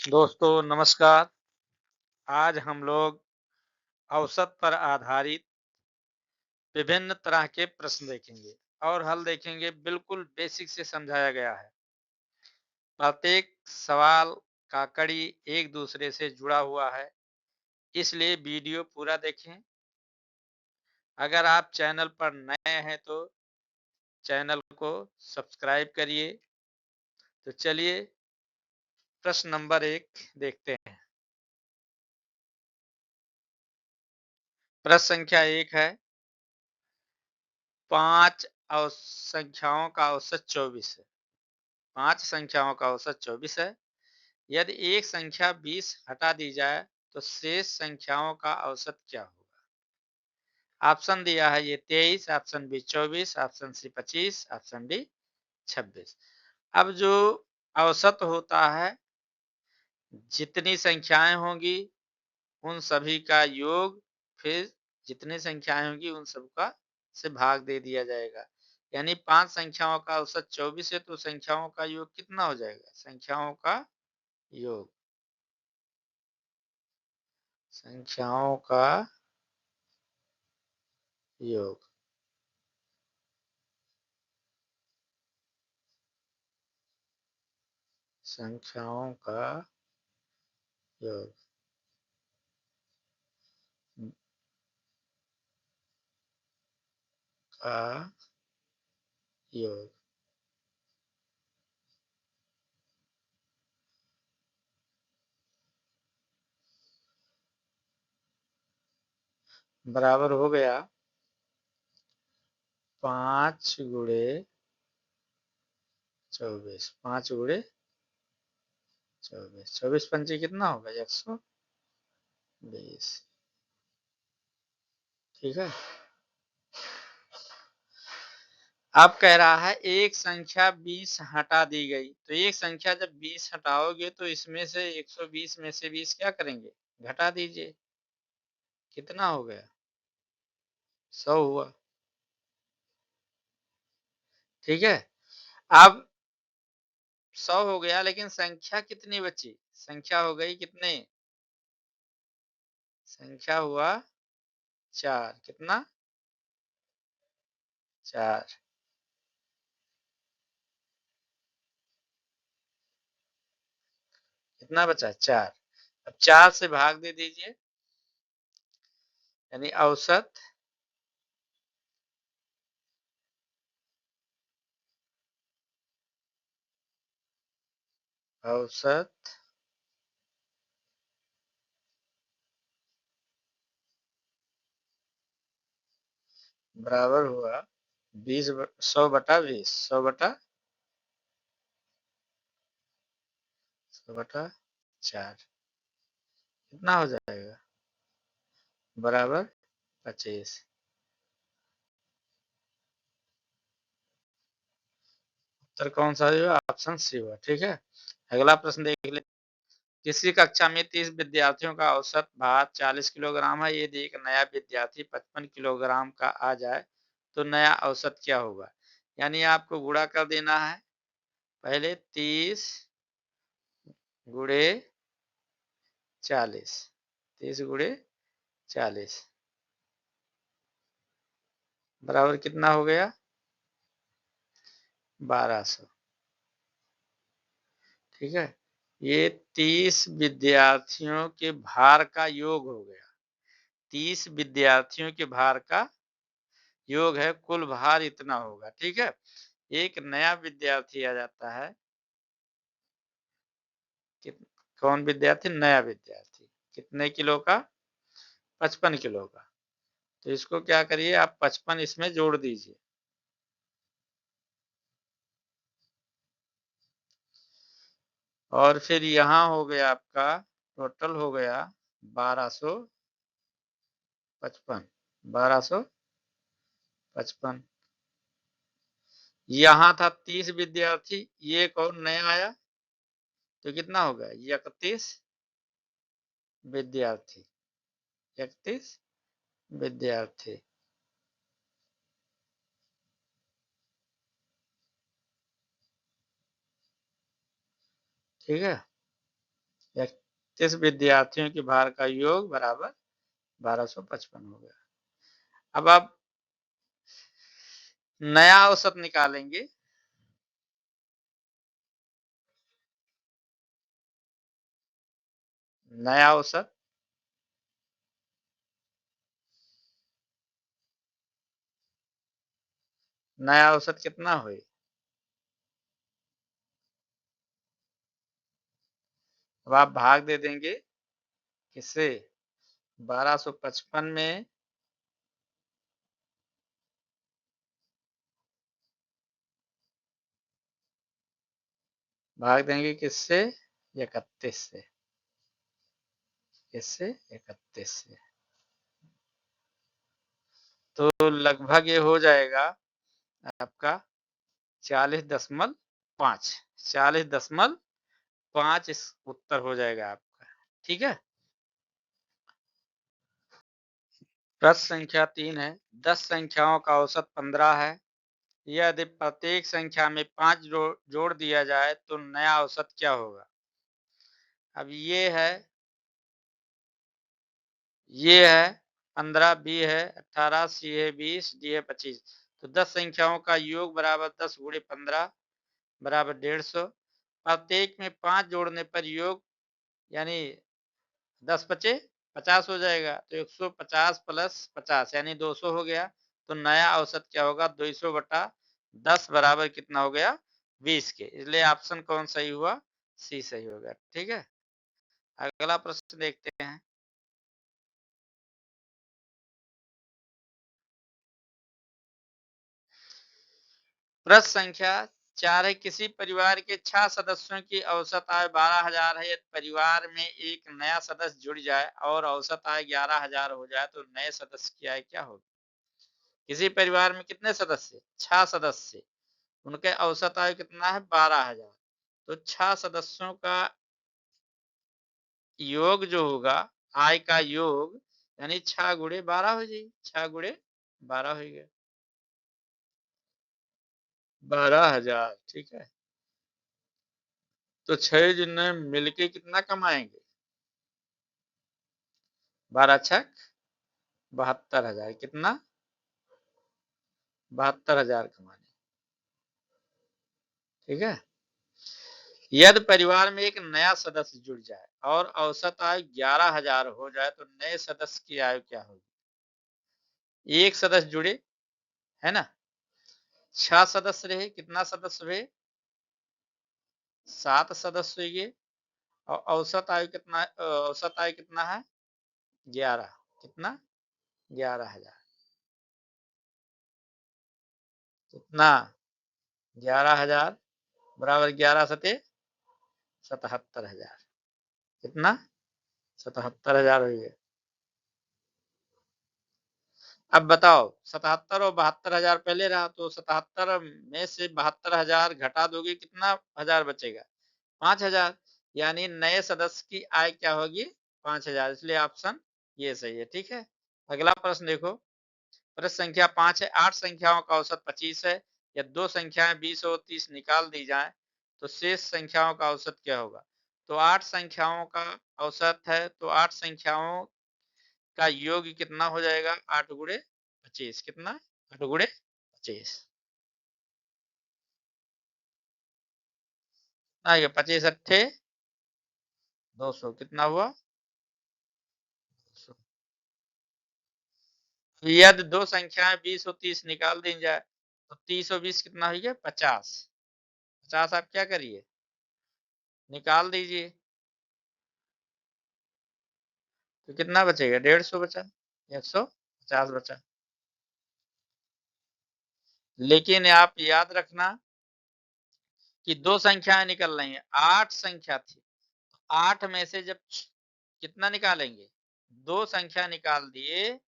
दोस्तों नमस्कार। आज हम लोग औसत पर आधारित विभिन्न तरह के प्रश्न देखेंगे और हल देखेंगे। बिल्कुल बेसिक से समझाया गया है। प्रत्येक सवाल का कड़ी एक दूसरे से जुड़ा हुआ है, इसलिए वीडियो पूरा देखें। अगर आप चैनल पर नए हैं तो चैनल को सब्सक्राइब करिए। तो चलिए प्रश्न नंबर 1 देखते हैं। प्रश्न संख्या 1 है, 5 संख्याओं का औसत 24 है। 5 संख्याओं का औसत 24 है। यदि एक संख्या 20 हटा दी जाए तो शेष संख्याओं का औसत क्या होगा? ऑप्शन दिया है ये 23, option B 24, option C 25, option D 26। अब जो औसत होता है, जितनी संख्याएं होंगी उन सभी का योग, फिर जितनी संख्याएं होंगी उन सबका से भाग दे दिया जाएगा। यानी 5 संख्याओं का औसत 24 है, तो संख्याओं का योग कितना हो जाएगा? संख्याओं का योग, संख्याओं का योग। संख्याओं का योग का योग बराबर हो गया 5 गुणे 24। 5 गुणे 24, 24 पंचे कितना होगा? 120। ठीक है। अब कह रहा है एक संख्या 20 हटा दी गई, तो एक संख्या जब 20 हटाओगे तो इसमें से 120 में से 20 क्या करेंगे? घटा दीजिए। कितना हो गया? 100 हुआ। ठीक है। अब 100 हो गया, लेकिन संख्या कितनी बची? संख्या हो गई कितने? संख्या हुआ 4। कितना? 4। कितना बचा? 4। अब 4 से भाग दे दीजिए, यानी औसत औसत बराबर हुआ 20 100 बटा 20, 100 बटा 4। कितना हो जाएगा? बराबर 25। उत्तर कौन सा होगा? ऑप्शन सी हुआ। ठीक है। अगला प्रश्न देख ले। किसी कक्षा में 30 विद्यार्थियों का औसत भार 40 किलोग्राम है। यदि एक नया विद्यार्थी 55 किलोग्राम का आ जाए तो नया औसत क्या होगा? यानी आपको गुणा कर देना है। पहले 30 गुणे 40, 30 गुणे 40 बराबर कितना हो गया? 1200। ठीक है। ये 30 विद्यार्थियों के भार का योग हो गया। 30 विद्यार्थियों के भार का योग है, कुल भार इतना होगा। ठीक है। एक नया विद्यार्थी आ जाता है। कौन विद्यार्थी? नया विद्यार्थी। कितने किलो का? 55 किलो का। तो इसको क्या करिए आप, 55 इसमें जोड़ दीजिए। और फिर यहाँ हो गया आपका, टोटल हो गया 1255। 1255। यहाँ था 30 विद्यार्थी, ये एक और नया आया, तो कितना हो गया? 31 विद्यार्थी। 31 विद्यार्थी। ठीक है। 31 विद्यार्थियों के भार का योग बराबर 1255 हो गया। अब आप नया औसत निकालेंगे। नया औसत नया औसत कितना हुई? अब आप भाग दे देंगे किससे? 1255 में भाग देंगे किससे? 31 से। किससे? 31 से। तो लगभग ये हो जाएगा आपका 40.5। 40.5 इस उत्तर हो जाएगा आपका। ठीक है। प्रश्न संख्या 3 है, 10 संख्याओं का औसत 15 है। यदि प्रत्येक संख्या में 5 जोड़ दिया जाए तो नया औसत क्या होगा? अब ये है 15, बी है 18, सी है 20, डी है 25। तो 10 संख्याओं का योग बराबर 10 गुणे 15 बराबर 150। प्रत्येक में 5 जोड़ने पर योग यानी 10 बचे 50 हो जाएगा। तो 150 प्लस 50 यानी 200 हो गया। तो नया औसत क्या होगा? 200 बटा 10 बराबर कितना हो गया? 20 के। इसलिए ऑप्शन कौन सही हुआ? सी सही होगा। ठीक है। अगला प्रश्न देखते हैं। प्रश्न संख्या 4 है, किसी परिवार के 6 सदस्यों की औसत आय 12,000 है। यदि परिवार में एक नया सदस्य जुड़ जाए और औसत आय 11,000 हो जाए तो नए सदस्य की आय क्या होगी? किसी परिवार में कितने सदस्य? 6 सदस्य। उनके औसत आय कितना है? 12,000। तो 6 सदस्यों का योग जो होगा, आय का योग यानी 6 गुणे 12 हो जाएगी। 6 गुणे 12 हो गया 12,000। ठीक है। तो 6 जने मिलके कितना कमाएंगे? 12 छक 72,000। कितना? 72,000 कमाने। ठीक है। यदि परिवार में एक नया सदस्य जुड़ जाए और औसत आय 11,000 हो जाए तो नए सदस्य की आयु क्या होगी? एक सदस्य जुड़े है ना, 6 सदस्य रहे, कितना सदस्य हुए? 7 सदस्य हुए। और औसत आय कितना है? 11। कितना? 11,000। कितना? 11,000 बराबर 11 सते 77,000। कितना? 77,000 हो गया। अब बताओ 77 और 72,000 पहले रहा, तो 77 में से 72,000 घटा दोगे, कितना हजार बचेगा? 5,000। यानी नए सदस्य की आय क्या होगी? 5,000। इसलिए ऑप्शन ये सही है। ठीक है। अगला प्रश्न देखो। प्रश्न संख्या 5 है, 8 संख्याओं का औसत 25 है। या 2 संख्याएं 20 और 30 निकाल दी जाए तो शेष संख्याओं का औसत क्या होगा? तो 8 संख्याओं का औसत है, तो 8 संख्याओं का योग कितना हो जाएगा? 8 गुणे 25। कितना? 8 गुणे 25। 25 अट्ठे 200। कितना हुआ? 200। यदि 2 संख्याएं 20 और 30 निकाल दी जाए तो 30 और 20 कितना हो गया? 50। 50 आप क्या करिए? निकाल दीजिए। तो कितना बचेगा? 150 बचा। 150 बचा। लेकिन आप याद रखना कि 2 संख्याएं निकल रही हैं, 8 संख्या थी। 8 में से जब कितना निकालेंगे? 2 संख्या निकाल दिए,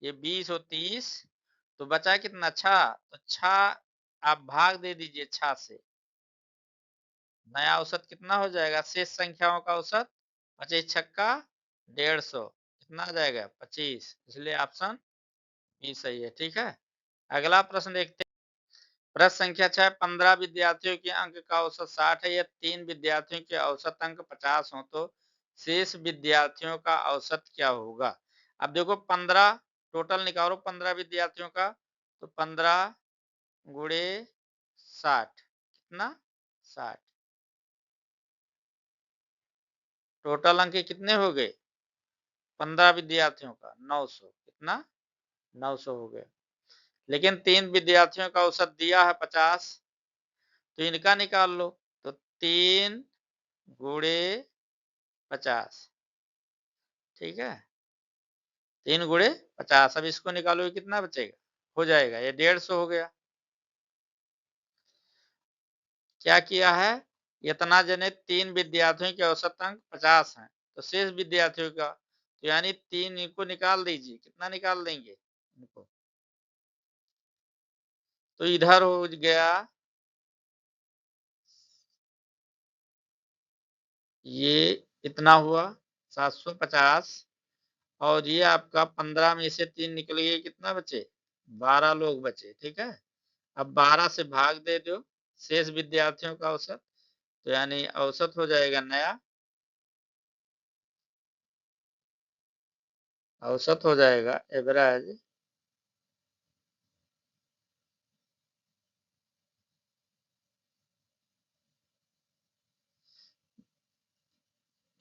ये 20 और 30, तो बचा कितना? 6। तो 6 आप भाग दे दीजिए 6 से। नया औसत कितना हो जाएगा? शेष संख्याओं का औसत 25 छक्का 150। कितना आ जाएगा? 25। इसलिए ऑप्शन बी सही है। ठीक है। अगला प्रश्न देखते हैं। प्रश्न संख्या 6, 15 विद्यार्थियों के अंक का औसत 60 है। या 3 विद्यार्थियों के औसत अंक 50 हो तो शेष विद्यार्थियों का औसत क्या होगा। अब देखो 15 टोटल निकालो 15 विद्यार्थियों का, तो 15 गुणे 60 कितना 60। टोटल अंक कितने हो गए 15 विद्यार्थियों का 900 कितना 900 हो गया। लेकिन 3 विद्यार्थियों का औसत दिया है 50, तो इनका निकाल लो, तो 3 गुणे 50 ठीक है 3 गुणे 50। अब इसको निकालो कितना बचेगा हो जाएगा ये 150 हो गया। क्या किया है इतना जने 3 विद्यार्थियों के औसत अंक 50 हैं, तो शेष विद्यार्थियों का तो यानी 3 इनको निकाल दीजिए, कितना निकाल देंगे इनको, तो इधर हो गया ये इतना हुआ 750, और ये आपका 15 में से 3 निकल गए कितना बचे 12 लोग बचे ठीक है। अब 12 से भाग दे दो शेष विद्यार्थियों का औसत, तो यानी औसत हो जाएगा नया, औसत हो जाएगा एवरेज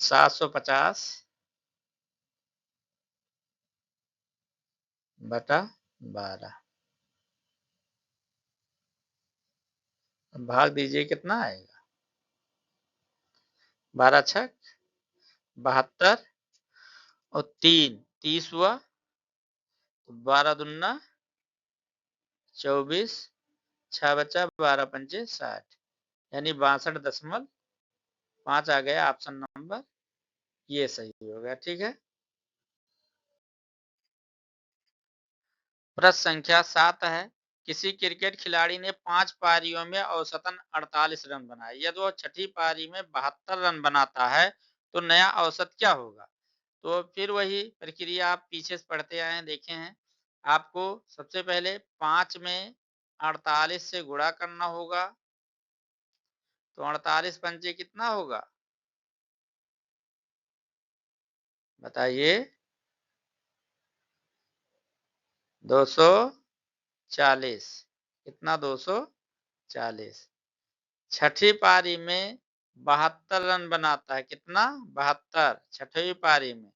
750 बटा 12। भाग दीजिए कितना आएगा 12 छक 72 और 3 30 हुआ, 12 दूना 24 6 बचा 12 पंचे 60 यानी 62.5 आ गया ऑप्शन नंबर ये सही हो गया ठीक है। प्रश्न संख्या 7 है किसी क्रिकेट खिलाड़ी ने 5 पारियों में औसतन 48 रन बनाए, यदि वह छठी पारी में 72 रन बनाता है तो नया औसत क्या होगा। तो फिर वही प्रक्रिया आप पीछे से पढ़ते आए हैं देखे हैं, आपको सबसे पहले 5 में 48 से गुणा करना होगा, तो 48 पंचे कितना होगा बताइए 240 कितना 240। छठी पारी में 72 रन बनाता है कितना 72 छठवीं पारी में,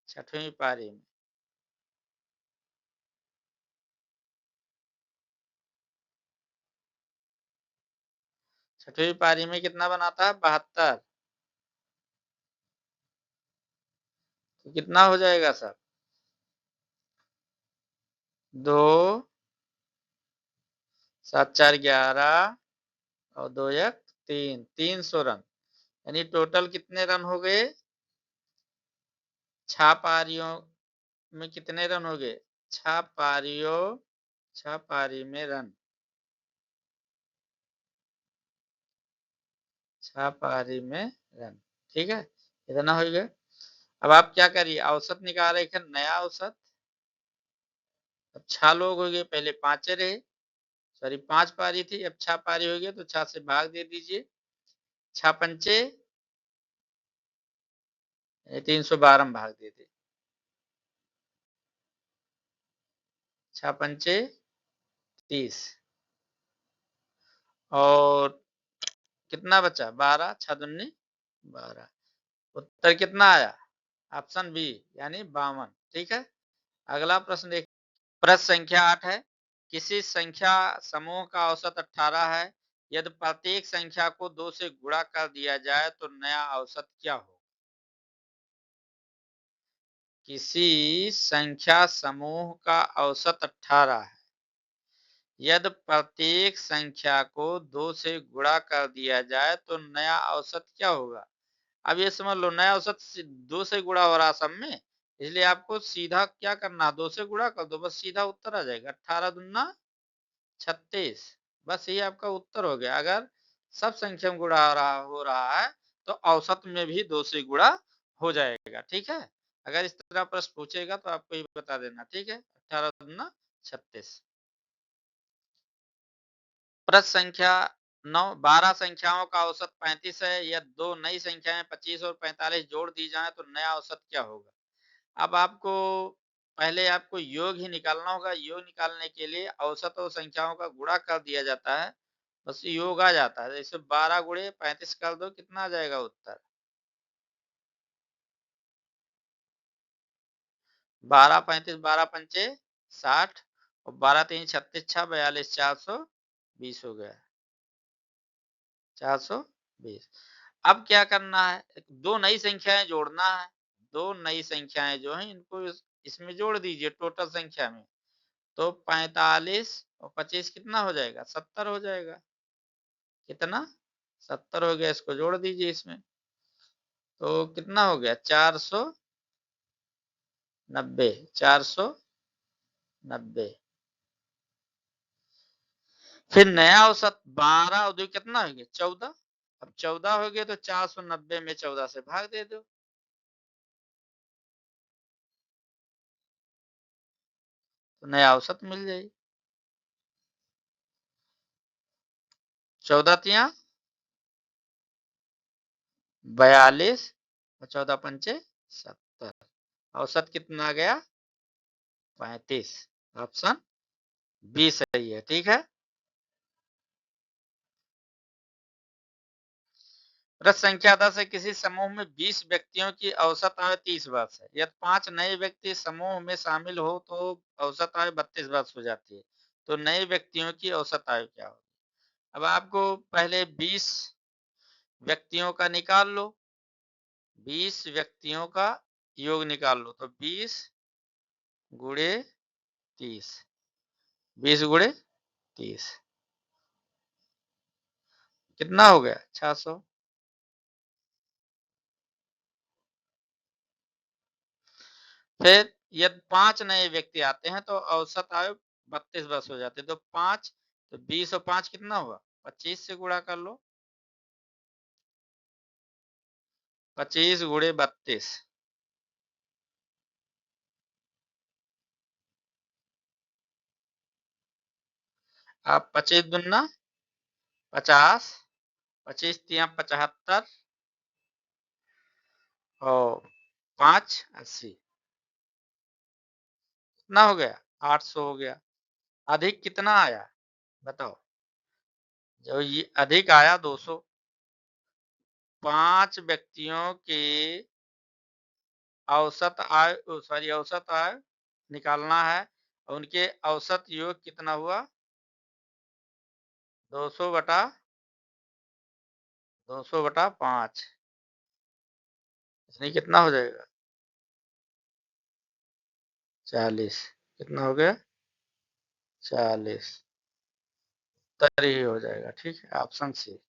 छठवीं पारी में छठवीं पारी में कितना बनाता है 72, तो कितना हो जाएगा सर 2 7 4 11 और 2 1 3 300 रन, यानी टोटल कितने रन हो गए 6 पारियों में कितने रन हो गए 6 पारियों 6 पारी में रन 6 पारी में रन ठीक है इतना हो गया। अब आप क्या करिए औसत निकाल रहे नया औसत, अब 6 लोग हो गए पहले 5 रहे सॉरी 5 पारी थी अब 6 पारी हो गई तो 6 से भाग दे दीजिए 6 पंचे 312 में भाग दे दे 6 पंचे 30 और कितना बचा 12 6 दूनी 12, उत्तर कितना आया ऑप्शन बी यानी 52 ठीक है। अगला प्रश्न देख प्रश्न संख्या 8 है किसी संख्या समूह का औसत 18 है, यदि प्रत्येक संख्या को 2 से गुणा कर दिया जाए तो नया औसत क्या हो। किसी संख्या समूह का औसत 18 है, यदि प्रत्येक संख्या को 2 से गुणा कर दिया जाए तो नया औसत क्या होगा। अब ये समझ लो नया औसत 2 से गुणा हो रहा सब में, इसलिए आपको सीधा क्या करना 2 से गुणा कर दो बस सीधा उत्तर आ जाएगा 18 दूना 36, बस ये आपका उत्तर हो गया। अगर सब संख्या में गुणा हो रहा है तो औसत में भी 2 से गुणा हो जाएगा ठीक है। अगर इस तरह प्रश्न पूछेगा तो आपको ये बता देना ठीक है 18 दूना 36। प्रश्न संख्या 12 संख्याओं का औसत 35 है या दो नई संख्याएं 25 और 45 जोड़ दी जाएं तो नया औसत क्या होगा। अब आपको पहले आपको योग ही निकालना होगा। योग निकालने के लिए औसत और संख्याओं का गुणा कर दिया जाता है, बस योग आ जाता है। जैसे 12 गुणे 35 कर दो, कितना आ जाएगा उत्तर। 12 35 12 पंचे 60 और 12 3 36 6 42 420 हो गया। 420। अब क्या करना है, दो नई संख्याएं जोड़ना है। दो नई संख्याएं जो हैं इनको इसमें जोड़ दीजिए टोटल संख्या में। तो 45 और 25 कितना हो जाएगा, 70 हो जाएगा। कितना, 70 हो गया। इसको जोड़ दीजिए इसमें, तो कितना हो गया, 490। 490। फिर नया औसत 12 और 2 कितना हो गया, 14। अब 14 हो गया तो 490 में 14 से भाग दे दो, तो नया औसत मिल जाएगी। 14 तिया 42 और 14 पंचे 70। औसत कितना आ गया, 35। ऑप्शन बी सही है। ठीक है। प्रश्न संख्या 10 है, किसी समूह में 20 व्यक्तियों की औसत आयु 30 वर्ष है। यदि 5 नए व्यक्ति समूह में शामिल हो तो औसत आयु 32 वर्ष हो जाती है। तो नए व्यक्तियों की औसत आयु क्या होगी। अब आपको पहले 20 व्यक्तियों का निकाल लो, 20 व्यक्तियों का योग निकाल लो। तो 20 गुणे 30, 20 गुणे 30 कितना हो गया, 600। फिर यदि 5 नए व्यक्ति आते हैं तो औसत आयु 32 वर्ष हो जाती है। तो 5, तो 20 और 5 कितना हुआ, 25 से गुणा कर लो। 25 गुणे 32, आप 25 दुना 50, 25 तिया 75 और 5 80, कितना हो गया, 800 हो गया। अधिक कितना आया बताओ, जो ये अधिक आया 200। 5 व्यक्तियों के औसत आय निकालना है और उनके औसत योग कितना हुआ, 200 बटा 5, इसलिए कितना हो जाएगा, 40। कितना हो गया, 40। उत्तर ही हो जाएगा। ठीक है, ऑप्शन सी।